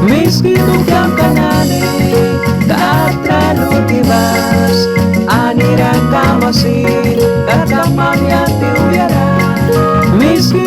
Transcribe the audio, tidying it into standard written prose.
Meski tukang kanani katralo tibas, anirang kamasin katamang yang tiuyara. Meski